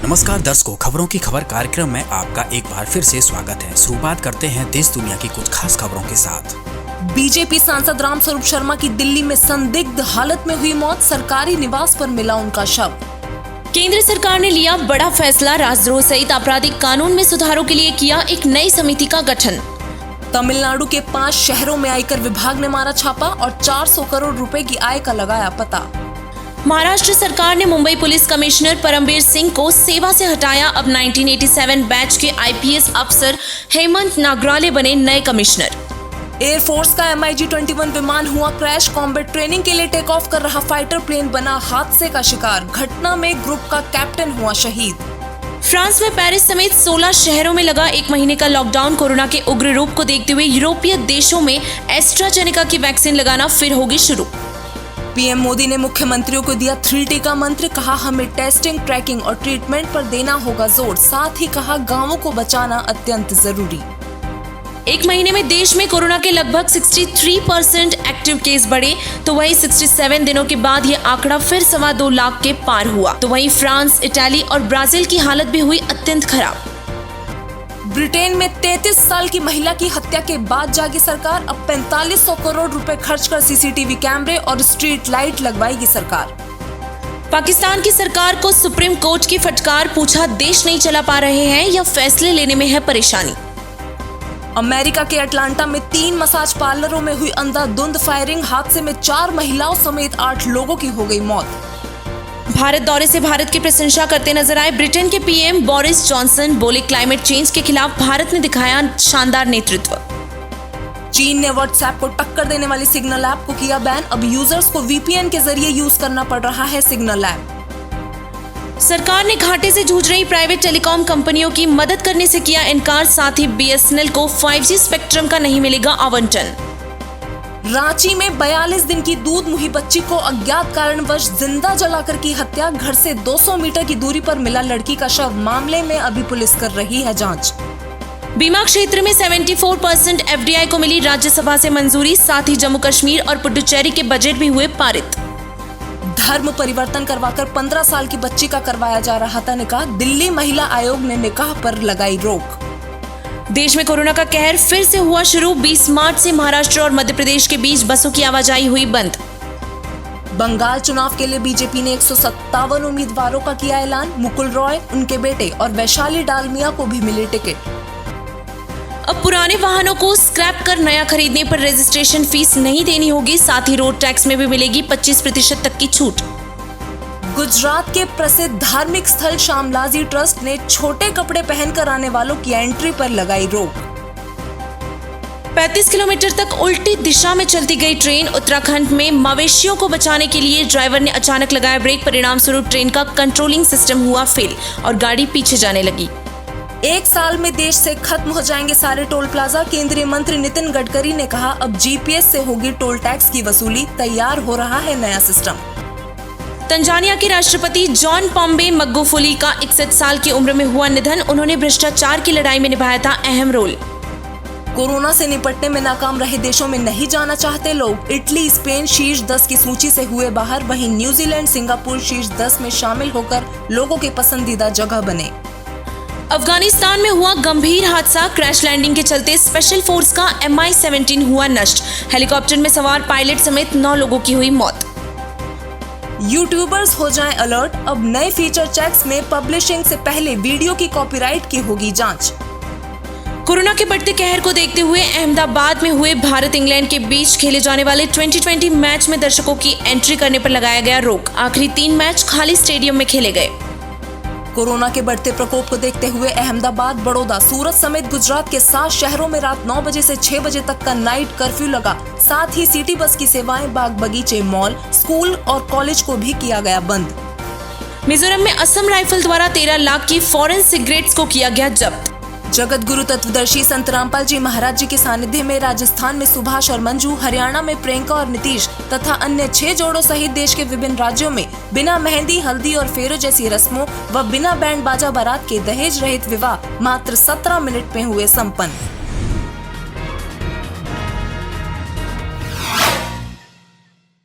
नमस्कार दर्शकों, खबरों की खबर कार्यक्रम में आपका एक बार फिर से स्वागत है। शुरुआत करते हैं देश दुनिया की कुछ खास खबरों के साथ। बीजेपी सांसद रामस्वरूप शर्मा की दिल्ली में संदिग्ध हालत में हुई मौत, सरकारी निवास पर मिला उनका शव। केंद्र सरकार ने लिया बड़ा फैसला, राजद्रोह सहित आपराधिक कानून में सुधारों के लिए किया एक नई समिति का गठन। तमिलनाडु के 5 शहरों में आयकर विभाग ने मारा छापा और 400 करोड़ रुपए की आय का लगाया पता। महाराष्ट्र सरकार ने मुंबई पुलिस कमिश्नर परमबीर सिंह को सेवा से हटाया। अब 1987 बैच के आईपीएस अफसर हेमंत नागराले बने नए कमिश्नर। एयरफोर्स का MiG-21 विमान हुआ क्रैश, कॉम्बैट ट्रेनिंग के लिए टेक ऑफ कर रहा फाइटर प्लेन बना हादसे का शिकार। घटना में ग्रुप का कैप्टन हुआ शहीद। फ्रांस में पेरिस समेत 16 शहरों में लगा 1 महीने का लॉकडाउन। कोरोना के उग्र रूप को देखते हुए यूरोपीय देशों में एस्ट्राजेनेका की वैक्सीन लगाना फिर होगी शुरू। पीएम मोदी ने मुख्यमंत्रियों को दिया 3T का मंत्र, कहा हमें टेस्टिंग, ट्रैकिंग और ट्रीटमेंट पर देना होगा जोर। साथ ही कहा गांवों को बचाना अत्यंत जरूरी। 1 महीने में देश में कोरोना के लगभग 63% एक्टिव केस बढ़े, तो वहीं 67 दिनों के बाद ये आंकड़ा फिर 2.25 लाख के पार हुआ। तो वहीं फ्रांस, इटली और ब्राजील की हालत भी हुई अत्यंत खराब। ब्रिटेन में 33 साल की महिला की हत्या के बाद जागी सरकार। अब 4500 करोड़ रुपए खर्च कर सीसीटीवी कैमरे और स्ट्रीट लाइट लगवाएगी सरकार। पाकिस्तान की सरकार को सुप्रीम कोर्ट की फटकार, पूछा देश नहीं चला पा रहे हैं या फैसले लेने में है परेशानी। अमेरिका के अटलांटा में 3 मसाज पार्लरों में हुई अंधाधुंध फायरिंग, हादसे में 4 महिलाओं समेत 8 लोगों की हो गई मौत। भारत दौरे से भारत की प्रशंसा करते नजर आए ब्रिटेन के पीएम बोरिस जॉनसन, बोले क्लाइमेट चेंज के खिलाफ भारत ने दिखाया शानदार नेतृत्व। चीन ने व्हाट्सएप को टक्कर देने वाली सिग्नल ऐप को किया बैन। अब यूजर्स को VPN के जरिए यूज करना पड़ रहा है सिग्नल ऐप। सरकार ने घाटे से जूझ रही प्राइवेट टेलीकॉम कंपनियों की मदद करने से किया इनकार। साथ ही BSNL को 5G स्पेक्ट्रम का नहीं मिलेगा आवंटन। रांची में 42 दिन की दूध मुही बच्ची को अज्ञात कारणवश जिंदा जलाकर की हत्या। घर से 200 मीटर की दूरी पर मिला लड़की का शव। मामले में अभी पुलिस कर रही है जांच। बीमा क्षेत्र में 74% FDI को मिली राज्यसभा से मंजूरी। साथ ही जम्मू कश्मीर और पुडुचेरी के बजट भी हुए पारित। धर्म परिवर्तन करवाकर 15 साल की बच्ची का करवाया जा रहा था निकाह। दिल्ली महिला आयोग ने निकाह पर लगाई रोक। देश में कोरोना का कहर फिर से हुआ शुरू। 20 मार्च से महाराष्ट्र और मध्य प्रदेश के बीच बसों की आवाजाही हुई बंद। बंगाल चुनाव के लिए बीजेपी ने 157 उम्मीदवारों का किया ऐलान। मुकुल रॉय, उनके बेटे और वैशाली डालमिया को भी मिली टिकट। अब पुराने वाहनों को स्क्रैप कर नया खरीदने पर रजिस्ट्रेशन फीस नहीं देनी होगी। साथ ही रोड टैक्स में भी मिलेगी 25% तक की छूट। गुजरात के प्रसिद्ध धार्मिक स्थल शामलाजी ट्रस्ट ने छोटे कपड़े पहनकर आने वालों की एंट्री पर लगाई रोक। 35 किलोमीटर तक उल्टी दिशा में चलती गई ट्रेन। उत्तराखंड में मवेशियों को बचाने के लिए ड्राइवर ने अचानक लगाया ब्रेक। परिणाम स्वरूप ट्रेन का कंट्रोलिंग सिस्टम हुआ फेल और गाड़ी पीछे जाने लगी। 1 साल में देश से खत्म हो जाएंगे सारे टोल प्लाजा। केंद्रीय मंत्री नितिन गडकरी ने कहा अब GPS से होगी टोल टैक्स की वसूली। तैयार हो रहा है नया सिस्टम। तंजानिया के राष्ट्रपति जॉन पॉम्बे मगुफुली का 61 साल की उम्र में हुआ निधन। उन्होंने भ्रष्टाचार की लड़ाई में निभाया था अहम रोल। कोरोना से निपटने में नाकाम रहे देशों में नहीं जाना चाहते लोग। इटली, स्पेन शीर्ष 10 की सूची से हुए बाहर। वहीं न्यूजीलैंड, सिंगापुर शीर्ष 10 में शामिल होकर लोगों के पसंदीदा जगह बने। अफगानिस्तान में हुआ गंभीर हादसा। क्रैश लैंडिंग के चलते स्पेशल फोर्स का MI-17 हुआ नष्ट। हेलीकॉप्टर में सवार पायलट समेत 9 लोगों की हुई मौत। यूट्यूबर्स हो जाएं अलर्ट। अब नए फीचर चेक्स में पब्लिशिंग से पहले वीडियो की कॉपीराइट की होगी जांच। कोरोना के बढ़ते कहर को देखते हुए अहमदाबाद में हुए भारत इंग्लैंड के बीच खेले जाने वाले 2020 मैच में दर्शकों की एंट्री करने पर लगाया गया रोक। आखिरी 3 मैच खाली स्टेडियम में खेले गए। कोरोना के बढ़ते प्रकोप को देखते हुए अहमदाबाद, बड़ौदा, सूरत समेत गुजरात के 7 शहरों में रात 9 बजे से 6 बजे तक का नाइट कर्फ्यू लगा। साथ ही सिटी बस की सेवाएं, बाग बगीचे, मॉल, स्कूल और कॉलेज को भी किया गया बंद। मिजोरम में असम राइफल द्वारा 13 लाख की फॉरेन सिगरेट्स को किया गया जब्त। जगत गुरु तत्वदर्शी संत रामपाल जी महाराज जी के सानिध्य में राजस्थान में सुभाष और मंजू, हरियाणा में प्रियंका और नीतीश तथा अन्य 6 जोड़ों सहित देश के विभिन्न राज्यों में बिना मेहंदी, हल्दी और फेरों जैसी रस्मों व बिना बैंड बाजा बारात के दहेज रहित विवाह मात्र 17 मिनट में हुए संपन्न।